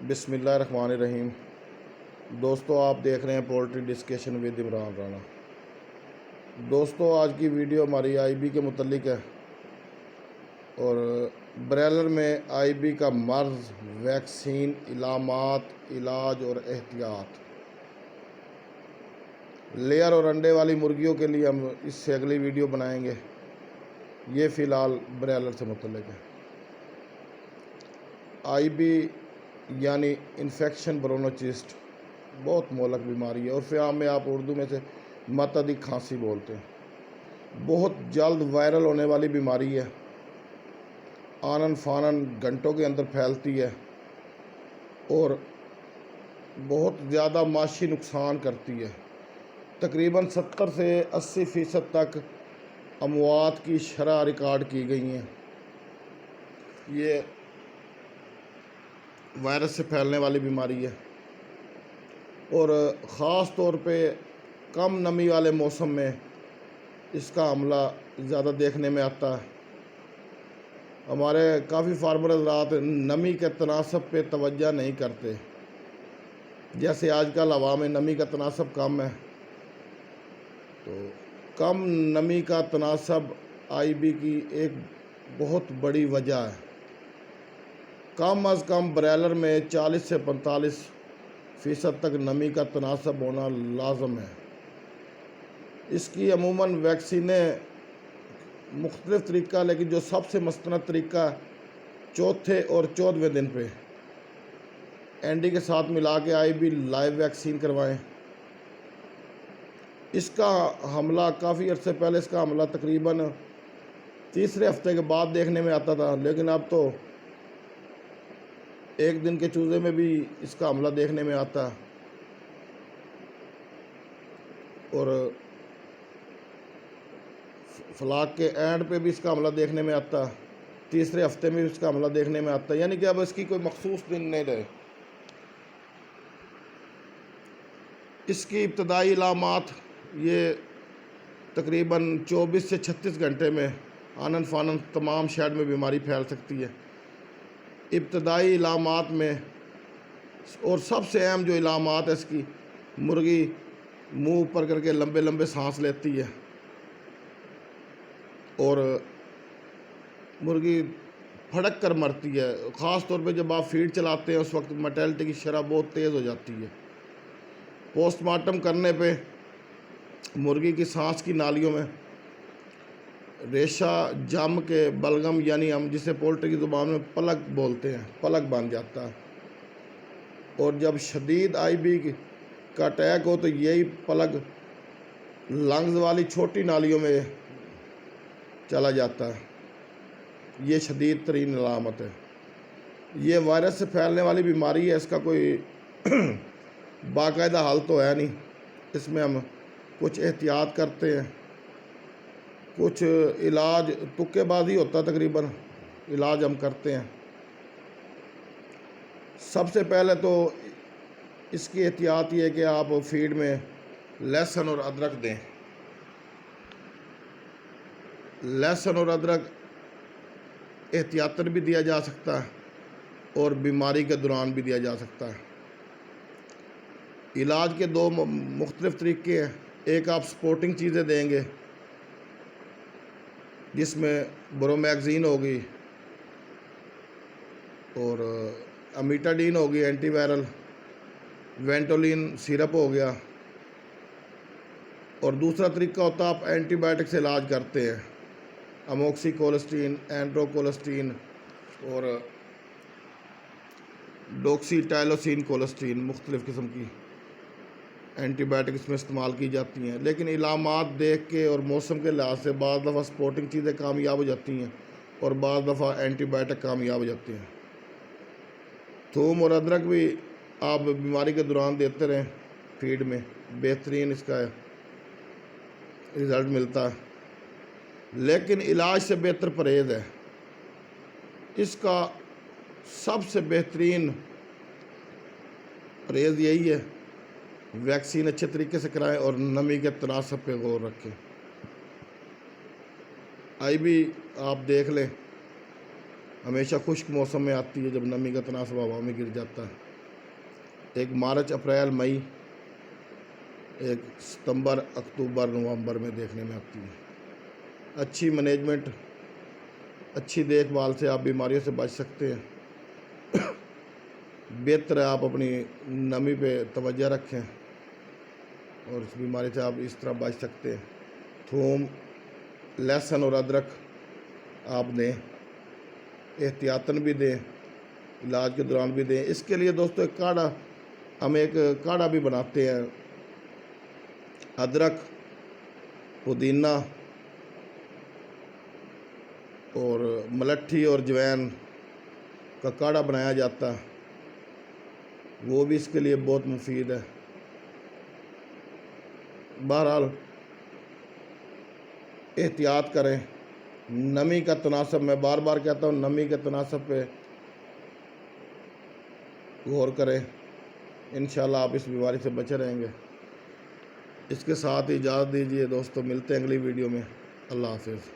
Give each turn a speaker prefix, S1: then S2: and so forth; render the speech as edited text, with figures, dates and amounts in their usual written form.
S1: بسم اللہ الرحمن الرحیم۔ دوستو، آپ دیکھ رہے ہیں poultry discussion with Imran Rana. دوستو، آج کی ویڈیو ہماری آئی بی کے متعلق ہے اور برائلر میں آئی بی کا مرض، ویکسین، علامات، علاج اور احتیاط۔ لیئر اور انڈے والی مرغیوں کے لیے ہم اس سے اگلی ویڈیو بنائیں گے۔ یہ فی الحال برائلر سے متعلق ہے۔ آئی بی یعنی انفیکشن برونوچسٹ بہت مہلک بیماری ہے اور فیام میں آپ اردو میں سے معتدی کھانسی بولتے ہیں۔ بہت جلد وائرل ہونے والی بیماری ہے، آنن فانن گھنٹوں کے اندر پھیلتی ہے اور بہت زیادہ معاشی نقصان کرتی ہے۔ تقریباً 70 سے 80% تک اموات کی شرح ریکارڈ کی گئی ہیں۔ یہ وائرس سے پھیلنے والی بیماری ہے اور خاص طور پہ کم نمی والے موسم میں اس کا حملہ زیادہ دیکھنے میں آتا ہے۔ ہمارے کافی فارمر حضرات نمی کے تناسب پہ توجہ نہیں کرتے، جیسے آج کل ہوا میں نمی کا تناسب کم ہے، تو کم نمی کا تناسب آئی بی کی ایک بہت بڑی وجہ ہے۔ کم از کم برائلر میں 40 سے 45% تک نمی کا تناسب ہونا لازم ہے۔ اس کی عموماً ویکسینیں مختلف طریقہ، لیکن جو سب سے مستند طریقہ چوتھے اور 14ویں دن پہ اینڈی کے ساتھ ملا کے آئی بی لائیو ویکسین کروائیں۔ اس کا حملہ کافی عرصے پہلے اس کا حملہ تقریباً تیسرے ہفتے کے بعد دیکھنے میں آتا تھا، لیکن اب تو ایک دن کے چوزے میں بھی اس کا حملہ دیکھنے میں آتا ہے اور فلاق کے اینڈ پہ بھی اس کا حملہ دیکھنے میں آتا ہے، تیسرے ہفتے میں بھی اس کا حملہ دیکھنے میں آتا ہے، یعنی کہ اب اس کی کوئی مخصوص دن نہیں رہے۔ اس کی ابتدائی علامات یہ تقریباً 24 سے 36 گھنٹے میں آنن فانن تمام شیڈ میں بیماری پھیل سکتی ہے۔ ابتدائی علامات میں اور سب سے اہم جو علامات ہے اس کی، مرغی منہ اوپر کر کے لمبے لمبے سانس لیتی ہے اور مرغی پھڑک کر مرتی ہے۔ خاص طور پہ جب آپ فیڈ چلاتے ہیں اس وقت مرٹیلٹی کی شرح بہت تیز ہو جاتی ہے۔ پوسٹ مارٹم کرنے پہ مرغی کی سانس کی نالیوں میں ریشہ جم کے بلغم، یعنی ہم جسے پولٹری کی زبان میں پلک بولتے ہیں، پلک بن جاتا ہے اور جب شدید آئی بی کا اٹیک ہو تو یہی پلک لنگز والی چھوٹی نالیوں میں چلا جاتا ہے۔ یہ شدید ترین علامت ہے۔ یہ وائرس سے پھیلنے والی بیماری ہے، اس کا کوئی باقاعدہ حل تو ہے نہیں۔ اس میں ہم کچھ احتیاط کرتے ہیں، کچھ علاج تکے بازی ہوتا، تقریباً علاج ہم کرتے ہیں۔ سب سے پہلے تو اس کی احتیاط یہ ہے کہ آپ فیڈ میں لہسن اور ادرک دیں۔ لہسن اور ادرک احتیاطاً بھی دیا جا سکتا ہے اور بیماری کے دوران بھی دیا جا سکتا ہے۔ علاج کے دو مختلف طریقے ہیں۔ ایک آپ سپورٹنگ چیزیں دیں گے جس میں برومیگزین ہوگی اور امیٹاڈین ہوگی اینٹی وائرل، وینٹولین سیرپ ہو گیا، اور دوسرا طریقہ ہوتا ہے آپ اینٹی بائیوٹک سے علاج کرتے ہیں، اموکسی کولسٹین، اینڈرو کولسٹین اور ڈوکسی ٹائلوسین کولسٹین، مختلف قسم کی اینٹی بائیوٹک اس میں استعمال کی جاتی ہیں۔ لیکن علامات دیکھ کے اور موسم کے لحاظ سے بعض دفعہ سپورٹنگ چیزیں کامیاب ہو جاتی ہیں اور بعض دفعہ اینٹی بائیوٹک کامیاب ہو جاتے ہیں۔ تھوم اور ادرک بھی آپ بیماری کے دوران دیتے رہیں فیڈ میں، بہترین اس کا رزلٹ ملتا ہے، لیکن علاج سے بہتر پرہیز ہے۔ اس کا سب سے بہترین پرہیز یہی ہے، ویکسین اچھے طریقے سے کرائیں اور نمی کے تناسب پہ غور رکھیں۔ آئی بی آپ دیکھ لیں، ہمیشہ خشک موسم میں آتی ہے جب نمی کا تناسب ہوا میں گر جاتا ہے. ایک مارچ اپریل مئی، ایک ستمبر اکتوبر نومبر میں دیکھنے میں آتی ہے. اچھی مینجمنٹ، اچھی دیکھ بھال سے آپ بیماریوں سے بچ سکتے ہیں. بہتر ہے آپ اپنی نمی پہ توجہ رکھیں اور اس بیماری سے آپ اس طرح بچ سکتے ہیں. تھوم، لہسن اور ادرک آپ دیں، احتیاطاً بھی دیں، علاج کے دوران بھی دیں. اس کے لیے دوستو ہم ایک کاڑھا بھی بناتے ہیں. ادرک، پودینہ اور ملٹھی اور جوین کا کاڑھا بنایا جاتا ہے، وہ بھی اس کے لیے بہت مفید ہے. بہرحال احتیاط کریں. نمی کا تناسب، میں بار بار کہتا ہوں، نمی کے تناسب پہ غور کریں. انشاءاللہ آپ اس بیماری سے بچے رہیں گے. اس کے ساتھ اجازت دیجیے دوستو، ملتے ہیں اگلی ویڈیو میں. اللہ حافظ.